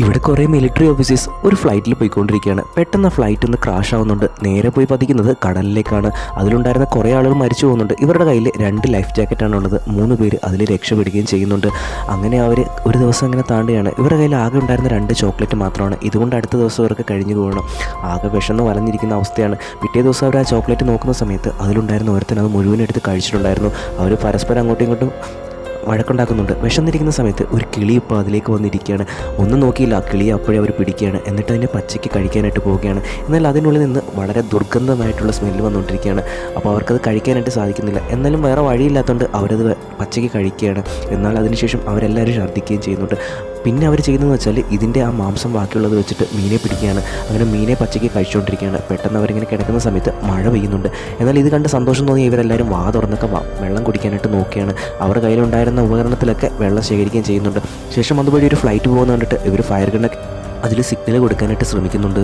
ഇവിടെ കുറേ military officers ഒരു ഫ്ലൈറ്റിൽ പോയിക്കൊണ്ടിരിക്കുകയാണ്. പെട്ടെന്ന് ഫ്ലൈറ്റ് ഒന്ന് ക്രാഷ് ആവുന്നുണ്ട്. നേരെ പോയി പതിക്കുന്നത് കടലിലേക്കാണ്. അതിലുണ്ടായിരുന്ന കുറേ ആളുകൾ മരിച്ചു പോകുന്നുണ്ട്. ഇവരുടെ കയ്യിൽ 2 ലൈഫ് ജാക്കറ്റാണ് ഉള്ളത്. 3 പേര് അതിൽ രക്ഷപ്പെടുകയും ചെയ്യുന്നുണ്ട്. അങ്ങനെ അവർ ഒരു ദിവസം അങ്ങനെ താണ്ടുകയാണ്. ഇവരുടെ കയ്യിൽ ആകെ ഉണ്ടായിരുന്ന 2 ചോക്ലേറ്റ് മാത്രമാണ്. ഇതുകൊണ്ട് അടുത്ത ദിവസം ഇവർക്ക് കഴിഞ്ഞു പോകണം. ആകെ വിശന്ന് വലഞ്ഞിരിക്കുന്ന അവസ്ഥയാണ്. പിറ്റേ ദിവസം അവർ ആ ചോക്ലേറ്റ് നോക്കുന്ന സമയത്ത് അതിലുണ്ടായിരുന്ന ഒരുത്തൻ അത് മുഴുവൻ എടുത്ത് കഴിച്ചിട്ടുണ്ടായിരുന്നു. അവർ പരസ്പരം അങ്ങോട്ടും ഇങ്ങോട്ടും വഴക്കുണ്ടാക്കുന്നുണ്ട്. വിശന്നിരിക്കുന്ന സമയത്ത് ഒരു കിളി ഇപ്പോൾ അതിലേക്ക് വന്നിരിക്കുകയാണ്. ഒന്നും നോക്കിയില്ല, ആ കിളിയെ അപ്പോഴേ അവർ പിടിക്കുകയാണ്. എന്നിട്ട് അതിനെ പച്ചയ്ക്ക് കഴിക്കാനായിട്ട് പോവുകയാണ്. എന്നാൽ അതിനുള്ളിൽ നിന്ന് വളരെ ദുർഗന്ധമായിട്ടുള്ള സ്മെല്ല് വന്നുകൊണ്ടിരിക്കുകയാണ്. അപ്പോൾ അവർക്കത് കഴിക്കാനായിട്ട് സാധിക്കുന്നില്ല. എന്നാലും വേറെ വഴിയില്ലാത്തതുകൊണ്ട് അവരത് പച്ചയ്ക്ക് കഴിക്കുകയാണ്. എന്നാൽ അതിനുശേഷം അവരെല്ലാവരും ഛർദ്ദിക്കുകയും ചെയ്യുന്നുണ്ട്. പിന്നെ അവർ ചെയ്യുന്നതെന്ന് വെച്ചാൽ ഇതിൻ്റെ ആ മാംസം ബാക്കിയുള്ളത് വെച്ചിട്ട് മീനെ പിടിക്കുകയാണ്. അങ്ങനെ മീനെ പച്ചയ്ക്ക് കഴിച്ചുകൊണ്ടിരിക്കുകയാണ്. പെട്ടെന്ന് അവരിങ്ങനെ കിടക്കുന്ന സമയത്ത് മഴ പെയ്യുന്നുണ്ട്. എന്നാൽ ഇത് കണ്ട് സന്തോഷം തോന്നിയ ഇവരെല്ലാവരും വാ തുറന്നൊക്കെ വെള്ളം കുടിക്കാനായിട്ട് നോക്കുകയാണ്. അവരുടെ കയ്യിലുണ്ടായിരുന്ന ഉപകരണത്തിലൊക്കെ വെള്ളം ശേഖരിക്കുകയും ചെയ്യുന്നുണ്ട്. ശേഷം അതുവഴി ഒരു ഫ്ലൈറ്റ് പോകുന്ന കണ്ടിട്ട് ഇവർ ഫയർ ഗണ്ണൊക്കെ അതിൽ സിഗ്നൽ കൊടുക്കാനായിട്ട് ശ്രമിക്കുന്നുണ്ട്.